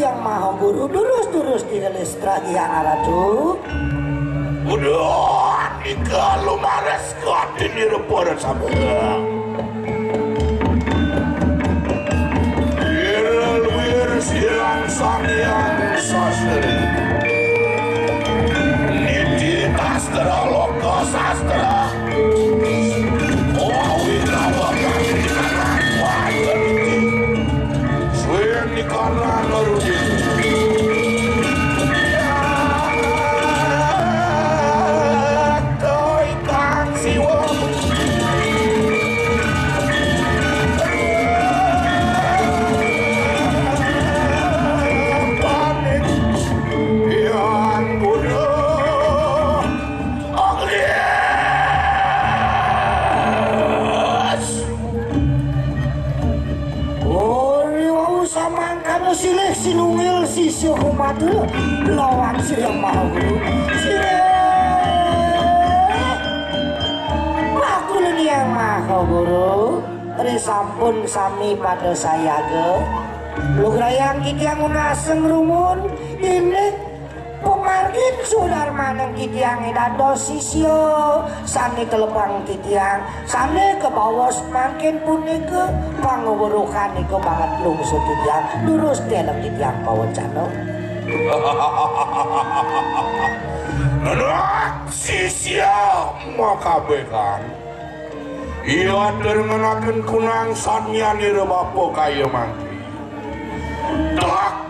yang maha guru durus digelis yang aradu udah nikah lu mares katin di reporan sama wir sirang sangyan sastra niti tastra loka sastra owi rawakan di kanan wajan niti suyen di kanan ngerudi silih sinungil sisyo kumadu lawan sirang maha guru silih makul yang maha guru risampun sami pada saya ge lugrayang kitiang unaseng rumun ini pemargin sudar manang kitiang edado sisyo sani telepang kitiang sani ke bawah semakin punika panguburukan iko banget lungsu kitiang durus dalam kitiang bawah cano anak sisyo makabekan iya termenakan kunang sanya nirebapo kayo mangki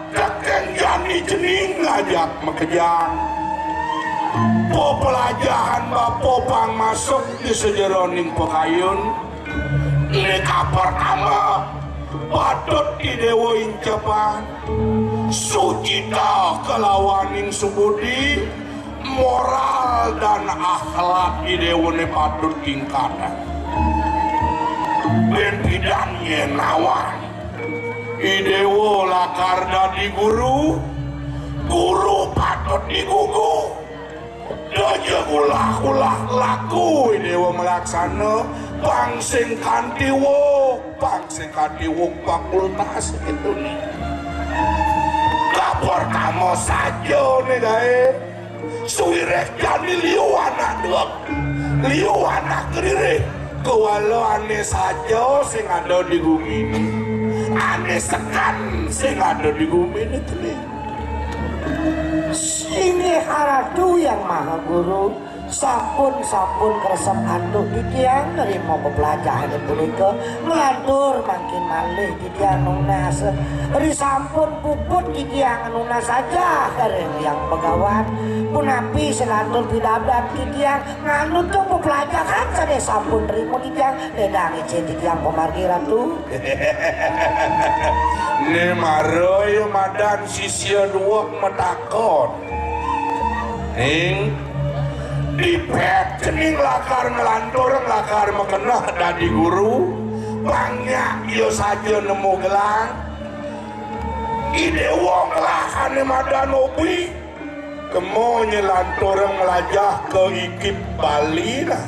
kakek jani jening ngajak mekejang pelajaran bapo pang masuk di sejeroning pekayun ini pertama patut idewo incapan sucita kelawaning subudi moral dan akhlak idewo ne patut tingkatan ben bidannya nawan idewo lakar dadi guru patut digugu daja ulah laku idewo melaksana pangsing kantiwok fakultas itu nih lapor kamu saja nih gae suwirek jadi liu anak keririk kewalau aneh saja sing ada di bumi ini aneh sekan sing ada di bumi ini teling sini haratu yang maha guru sampun keresep anduk di tiang nerima pepelajaran punika ngelantur makin malih di tiang nunas risampun puput di tiang nunas saja kareng yang pegawan punapi selantur pidadat di tiang nganut tuh pepelajaran sade sampun nerima di tiang ledang ije di tiang pemargiran tuh ini maroy madan sisya dua metakon ning dipet cening lakar ngelantur lakar mengenah dadi guru banyak iyo saja nemu gelang ide wong lahane madan obi kemo nyelantur melajah ke IKIP Bali lah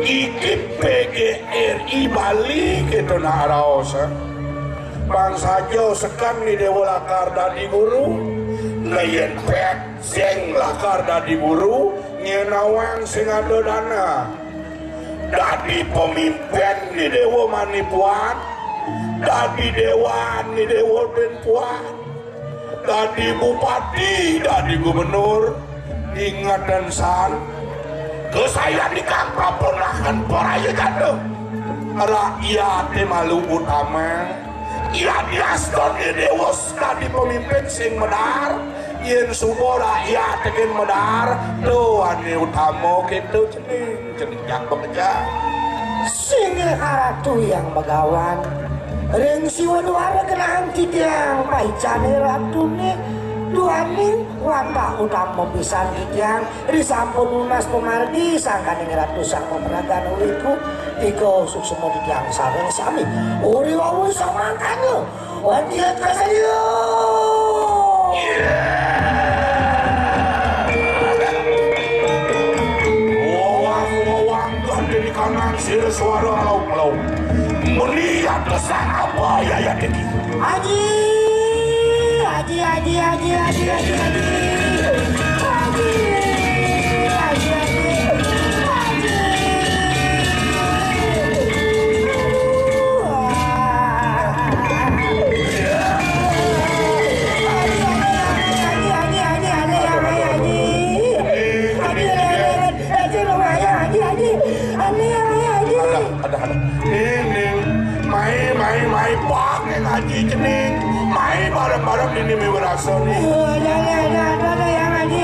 IKIP PGRI Bali gitu nah raos bang saja sekan ide lakar dadi guru layan pet sing lakar dadi guru nyenawang sing ada dana dadi pemimpin di dewa manipuan dadi dewan di dewa penpuan dadi bupati dadi gubernur ingat dan san ke saya di kang praponakan poraya jatuh rakyat malu utama iya diaston di dewa dadi pemimpin sing benar yen subuh rakyat tekin medar tuh ane utama gitu cening jak bekerja singa haratu yang begawan ring siwa duara genahan kitiang paicane ratu nih duaning wanta utama pisan kitiang risampun lunas pemargi sangkaning ratu sang pemeragan uliku iko suksema kitiang sareng sami uri wawu samangkanyo wantiat kasayo kanan sir suara lauk melihat kesan apa ya deki Haji Mai pak ngaji cening mai bareng-bareng ini mi berasa nih ada yang ngaji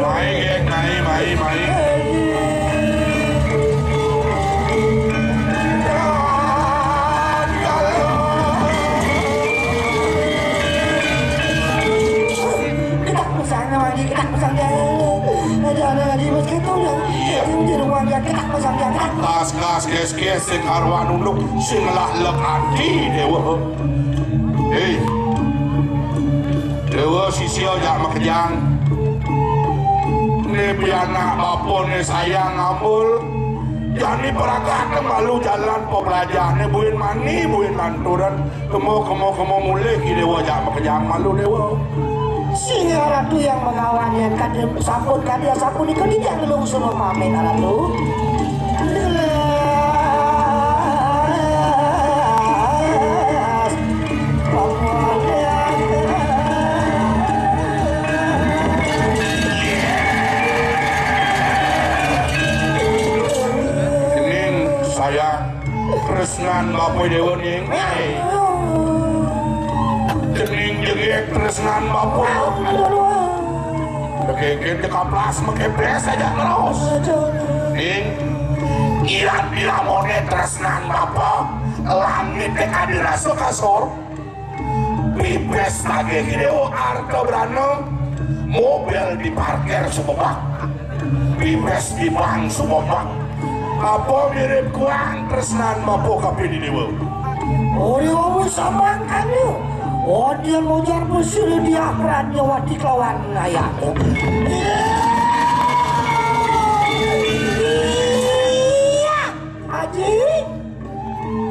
mai geng mai Gas sing arwah nunduk sing lahlek adi dewa hei dewa sisio jak makejang ne pianak bapone sayang ngambul jani peragatan malu jalan pembelajar ne buin mani buin manturan kemo mulai ki dewa jak makejang malu dewa singa ratu yang mengawannya kadir sampun itu tidak ngelung semua pamen ratu tresnan bapak dewa ning kening jegek tresnan bapak keken dekaplas mekepres aja terus ning ira mone tresnan bapak langit teka dirasa kasor pipes lagi hideo arka berano mobil diparkir sumobak pipes di bang sumobak apa mirip kuang tresnan mapo kape di dewa ori wawu sama kanyo dia mojar bersih di akrannya wadi kelawan ayah Haji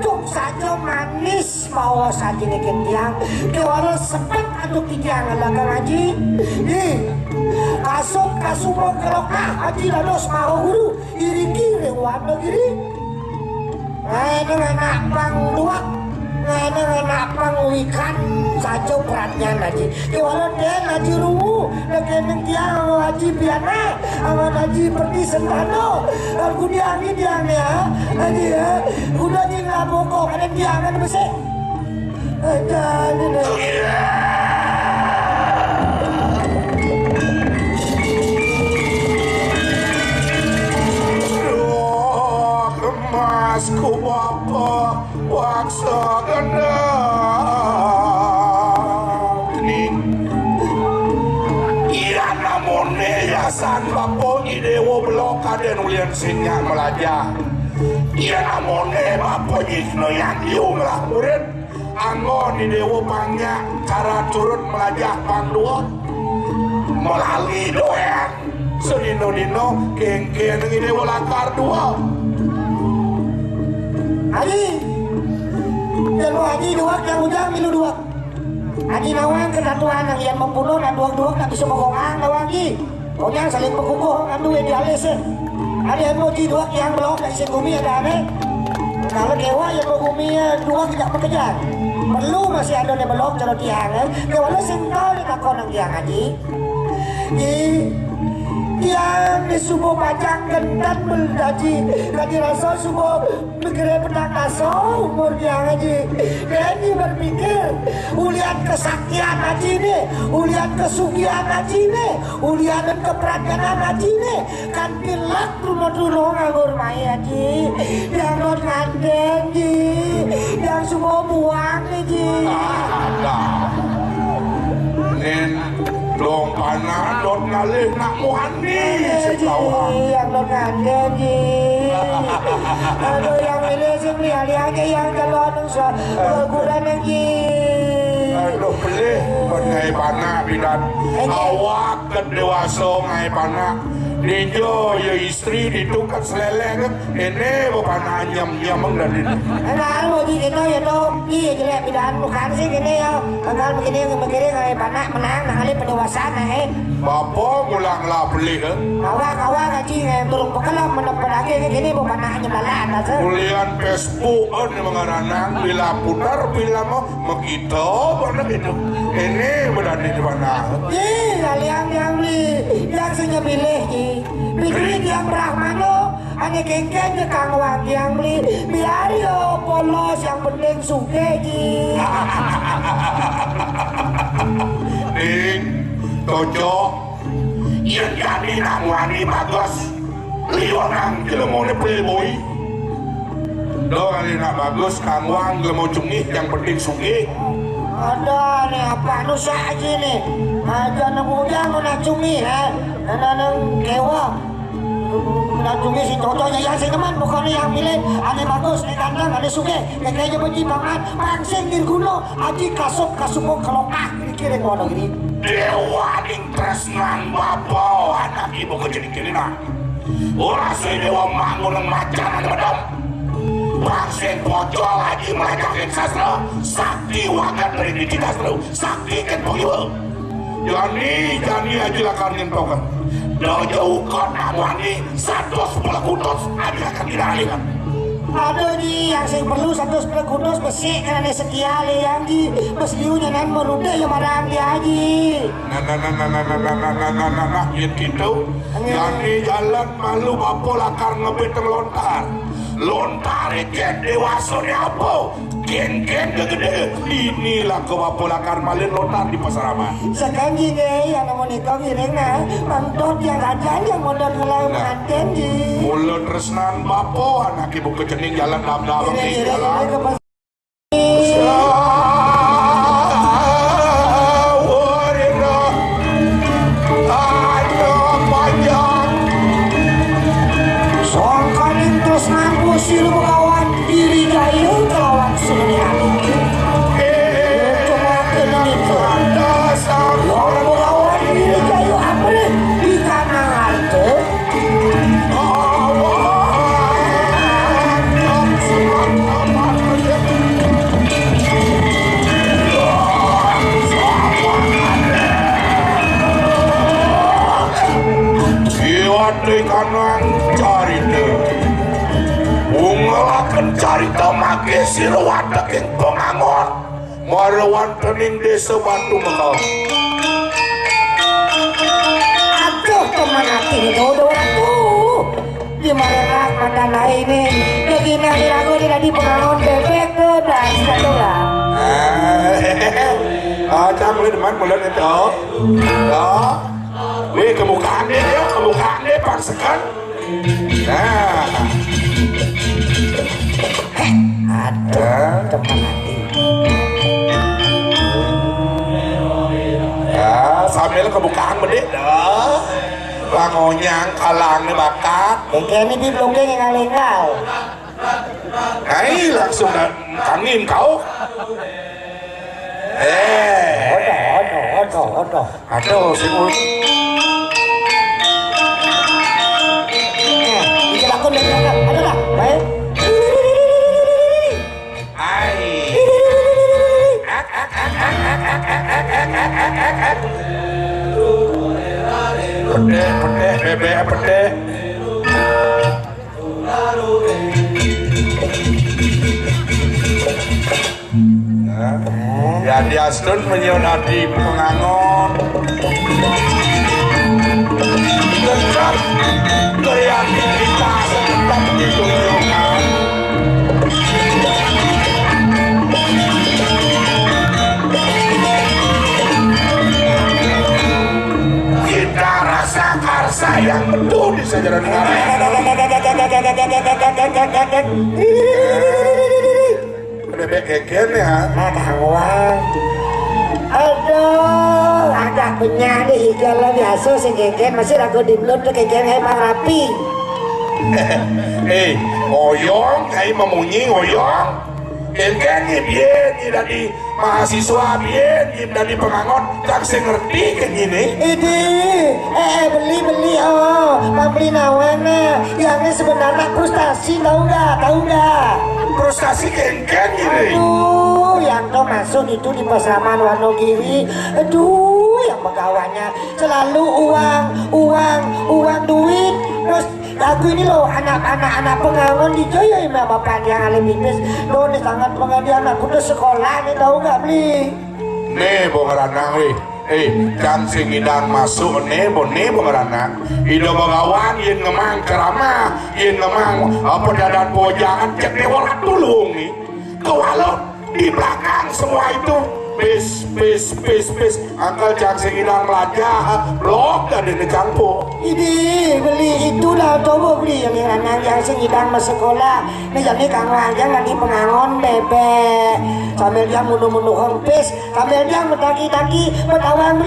tuk saja manis mau saja neken tiang kewala sepet atau tiang alagang Haji kasuk mau kerokah Haji lalos mau guru iri warna giri enak pang ikan saja beratnya Haji kewala den Haji rungu nekeneng tiang Haji biana awan Haji pergi sentano aku diangin ya Haji ya udah di ngabokok ada diangan besek Masku bapa waksa gendang iya namone yasan bapo idewo blok kaden ulian singa melajah iya namone bapo jikno yang lah murid anggon idewo pangnya cara turun melajah pangduan melalui doyan senino-nino kengken idewo latar dua Haji, jalur Haji dua yang ujang milu dua. Haji nawang kedatuan yang ian membunuh dan dua tak bisa mengongang nawang Haji. Konyang saling mengukuh kan dua dialis. Ada yang mau Haji dua yang belok dari bumi ada aneh. Kalau kewa yang mau bumi dua tidak bekerja. Perlu masih ada yang belok kalau tiang. Kewa sentol tak konang tiang Haji. Yang di subuh pajang gendan meldaji Haji rasa subuh negeri pedang kaso umur yang Haji Haji berpikir ulian kesaktian Haji ini ulian kesugihan Haji ini ulian keperaganan Haji ini kan pilak dulu nganggur mai Haji yang non nganden Haji yang subuh buang Haji dong panah dot ngalih nak muhani sekawan yang dot ngandi aduh yang ini sih lihat yang kalau nusa kurang lagi aduh beli ngai panah bidan awak kedewasa ngai panah Dijo ya istri ditukar seleleng ini bapak nanyam nyameng dan ini Enak lu di gitu ya dong. Iya jelek bidaan bukan sih gini ya. Kalau begini kayak panak menang kali pendewasaan bapak mulanglah beli kan Kawan ngaji turun pekelam menempel lagi gini bukan nanya balaan aja. kuliah Facebook ini mengaranang bila putar bila mau begitu mana gitu ini berada di mana Kalian yang beli yang sudah pilih pilih yang Brahmano hanya kengkeng ke Kang Wang yang beli biar yo polos yang penting suke Ding Tojo yang jadi nang wani bagus lionang gelemone playboy do kali nak bagus Kang Wang gelemon cungih yang penting suki ada nih apa nusa aja nih aja nemu jangan nak cumi nang kewa nak cumi si totonya yang si teman bukan yang pilih ane bagus ane kandang ane suge kayaknya benci banget pangsing dirguno aji kasupok kelokah kiri-kiri gua gini dewa ning tresnan bapak anak ibu kecil-kecil nah ora suwe dewa mangun macan ane medam Bangsen pocol lagi melajakin sastra sakti wakat dari didi sastra sakti kan pokoknya jani aja lah kalian tau kan dojo ukon namwani 110 kudos aja akan tidak alihan aduh nih yang saya perlu 110 kudos besi karena setia yang di besliunya nan merude yang marang dia haji nah gitu jani jalan malu bapak lakar ngebeteng lontar jen dewasa ni apa gen gede inilah kewapulakan malin lontar di pasar aman sekarang gini yang namun itu giring nah mantot yang ajan yang modal ngelai manten di mulut resnan bapo anak ibu kecening jalan dam-dam di jalan Silu kawan diri jaya kawan senian cuma kena itu orang kawan diri jaya apa nih di kanan harta Iwati kanan cari deh ngelaken carita make sira wadhek ing Bangangon marwantening desa Batu Mekal aduh teman hati dodo aku di mana mandana ini begini aku tidak di Bangangon bebek tuh dan setelah cang lu deman bulan itu wih kemukaan deh paksakan nah aduh teman hati ya sambil kebukaan bedek dah langonyang kalangnya bakat kayak ini di blognya yang ngalengkau langsung kangen kau odoh aduh si Ul bikin aku ada lah baik pedeh ya dia stun menyonati Bangangon tetap kreativitas tetap ditunjukkan kita rasakan sayang betul di sejarah negara bebek keken ya Kang aduh ada punya nih kalau biasa si keken masih aku di blog tuh keken emang rapi oyong kayak memunyi oyong Kengkeng biyen dari mahasiswa biyen dari pengangon tak sing ngerti kayak gini. Ini beli pembeli nawana yang sebenarnya frustasi tahu nggak? Frustasi kengkeng gini. Aduh, yang kau masuk itu di Pasaman Wonogiri. Aduh, yang pegawainya selalu uang duit. Terus aku ini loh anak pengangon di Jaya sama bapak yang alim iblis. Loh ini sangat pengadilan anak putus sekolah nih tahu nggak beli? Nih bongeranang weh. Kan sing idang masuk nih bongeranang. Ido bagawan yin ngemang ceramah, yin ngemang apa dadan pojangan cek dewalat tulung nih. Kewalo di belakang semua itu bis angkel cang sing idang belajar blok dari campur. Ini beli itulah coba beli yang anak yang sengidang masuk sekolah. Nih jadi kang wajang lagi pengangon bebek sambil dia munduh hempis sambil dia metaki betawang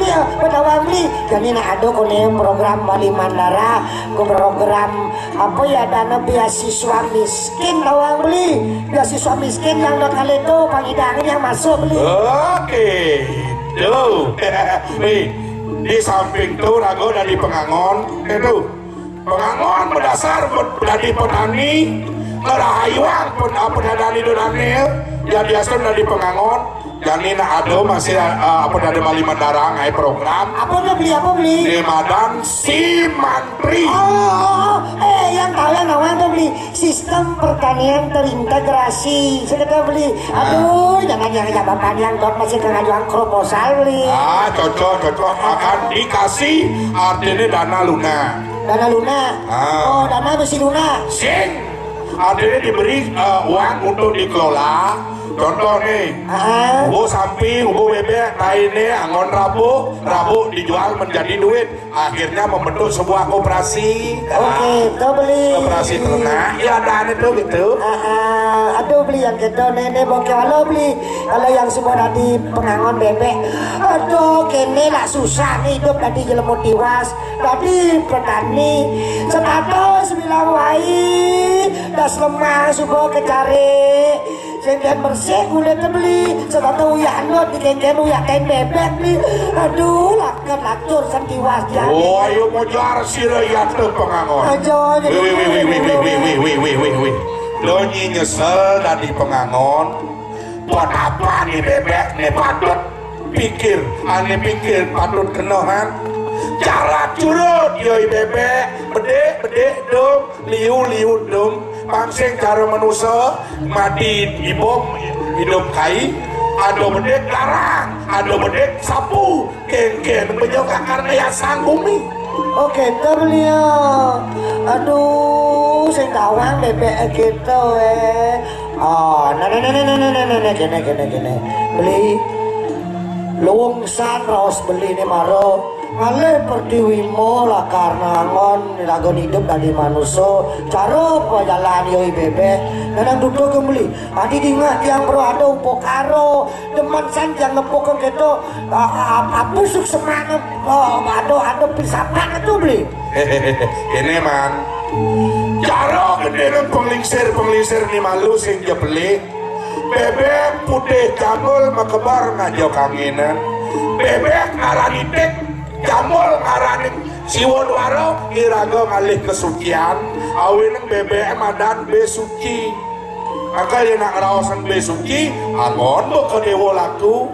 beli. Jadi nak ada kone program Bali Mandara, program apa ya dana beasiswa miskin tawang beli. Beasiswa miskin yang nak kali itu pangidangin yang masuk beli. Oke, tuh, di samping tuh rago dari pengangon, itu pengangon berdasar dari petani, kerahayuan pun apa dari donane, ya biasa dari pengangon. Jadi nak ada masih apa dari Bali Mandara ngai program. Apa beli? Di Madan si Mantri. Yang tahu yang namanya beli sistem pertanian terintegrasi. Saya beli. Aduh, jangan bapak yang dot masih pengajuan proposal beli. Cocok akan dikasih artinya dana luna. Oh, dana besi luna. Sing artinya diberi uang untuk dikelola. Contoh nih, ubu samping, ubu bebek, lainnya angon rabu dijual menjadi duit, akhirnya membentuk sebuah koperasi. Oke, itu beli. Koperasi ternak, ya dan itu gitu. Aduh beli yang gitu, nenek bokeh kalau beli, kalau yang semua tadi pengangon bebek, aduh kene lah susah nih hidup tadi jelemu tiwas, tadi petani, setatos bilang wai, das lemah subuh kecari. Kengken bersih kulit beli sebab uyak not di kengken uyak kain bebek beli. Aduh lakur sentiwas jadi. Oh ayo mau jar sira ya tuh pengangon. Aja Wih. Lo nyesel dari pengangon. Buat apa nih bebek nih patut pikir patut kenohan. Cara curut yoi bebek bedek dong liu dong. Pangsing cara manusia mati ibom hidup kai ada bedek larang ada bedek sapu kengken menyoka karena ya sanggumi. Oke itu beliau. Aduh saya kawang bebek gitu gini beli lungsan raos beli nih maro ale pertiwimo lah karena ngon lagon hidup dari manusia cara apa jalan yoi bebek dan duduk kembali tadi diingat yang bro ada upokaro teman san yang ngepokon gitu apa suk semangat ada pisapan itu beli ini man cara gede penglingsir nih malu sing beli bebek putih jambul mekebar ngajau kanginan bebek aranitik jamul ngaranin siwon waro irago ngalih kesucian awineng BBM dan besuci maka yang nak rawasan besuci angon bo ke dewa laku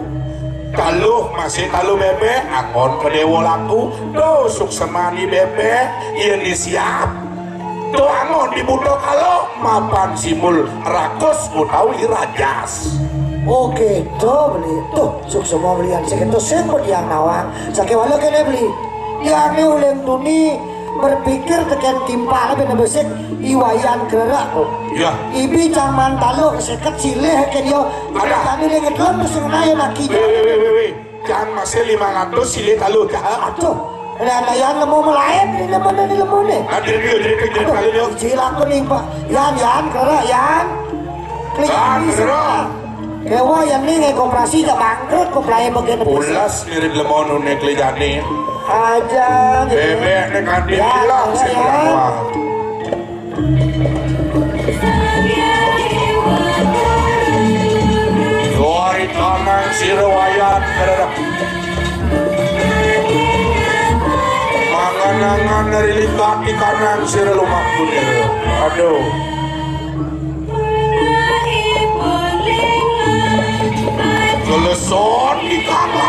kalau masih kalau bebek angon ke dewa laku do suksemani bebek yang disiap do angon dibutuh kalau mapan simul rakus utawi rajas. Oke, tuh beli, tuh suk semua belian sekitu sempur yang nawang, sakit walau kena beli. Yang ni uleng tuni berpikir tekan timpal bena besek iwayan gerak kok. Ya. Ibi caman taluk seket sileh ke dia. Ada kami lagi dalam bersengaja nak kita. Weh, jangan masih 500 sileh taluk kah? Aduh, ada yang lemu melayap ni lemu ni. Ada dia kali dia. Silaku ni pak, yan gerak yan. Klik gerak. Kewa yang ni koperasi tak bangkrut kok pelai bagian pulas mirip lemon unek lejani aja bebek nek adi hilang seberapa si rewayat kadang manganangan dari likat di kanan si lumak kunir. Aduh. Geleson di apa?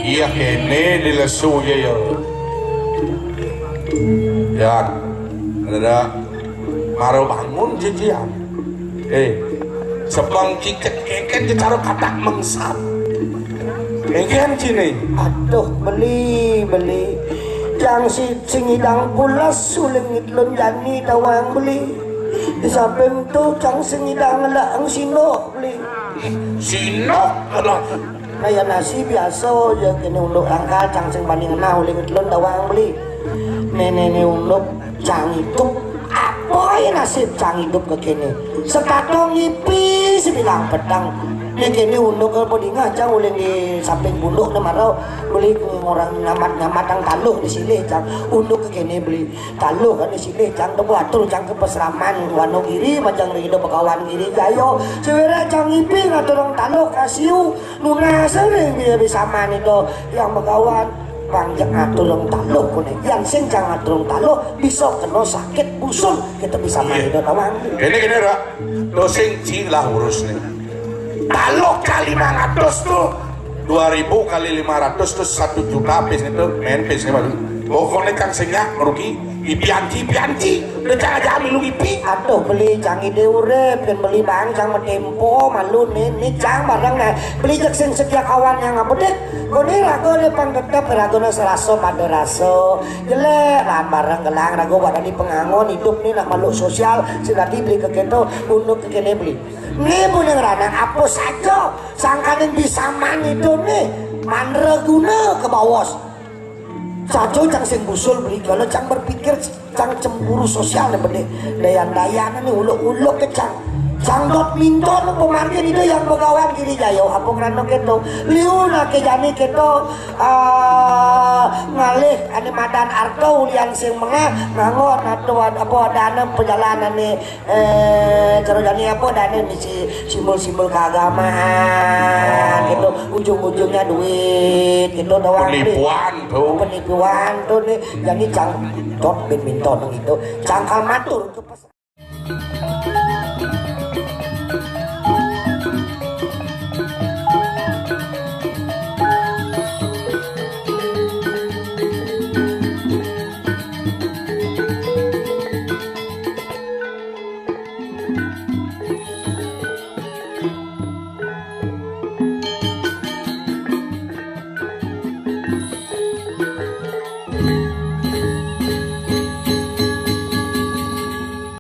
Iya kene di lesu ya. Ya, ada maro bangun jijian. Sebang ciket keken ditaruh kata mengsap. Keken cini. Aduh beli yang si singidang pulas sulingit lon jani tawang beli di samping tu cang singidang laang sinok beli Sinok kalau kaya nasi biasa ya kini unduk angkal cang sing banding nah ulingit lon tawang beli nenek unduk cang hidup apa ya nasib cang hidup ke kini sekatong ngipi sebilang pedang ini kini unduk ke podinga cang uling di samping bunduk nama rau beli orang nyamat ang taluh di sini cang unduk ke kini beli taluh kan di sini cang tebu atur cang ke peseraman wano kiri macam rido pekawan kiri jayo sewera cang ipi ngaturong taluh kasiu nuna sering dia bisa man itu yang pekawan panjang ngaturong taluh kuning yang sing cang ngaturong taluh bisa kena sakit busul kita bisa man itu tawang gini rak dosing cilah urus nih taluh kali 500 tuh 2000 kali 500 tuh 1 juta pes itu main pesnya baru pokoknya kang senyak merugi ipianci udah jangan jamin lu ipi aduh beli canggih deurep dan beli bang cang metempo malu nih cang barang nah beli jaksin sedia kawan yang ngabedek kone rago depan tetep rago na seraso pada raso jelek lan barang gelang rago pada di pengangon hidup nih nak makhluk sosial sudah dibeli ke keto untuk ke kene beli nih punya ranang apa saja sangkanin bisa man itu nih manreguna ke bawas sajo cang sing busul beli kalau cang berpikir cang cemburu sosial nih bede dayan-dayan nih uluk-uluk ke cang dot minton pemargin itu yang pegawai kiri jayo apa kerana keto liuna ke jani keto ngalih ane madan arto ulian sing mengah ngangon atau apa dana perjalanan nih cara jani apa dana misi simbol-simbol keagamaan gitu ujung-ujungnya duit gitu doang penipuan tuh nih jadi cang dot badminton gitu cangkal matur ke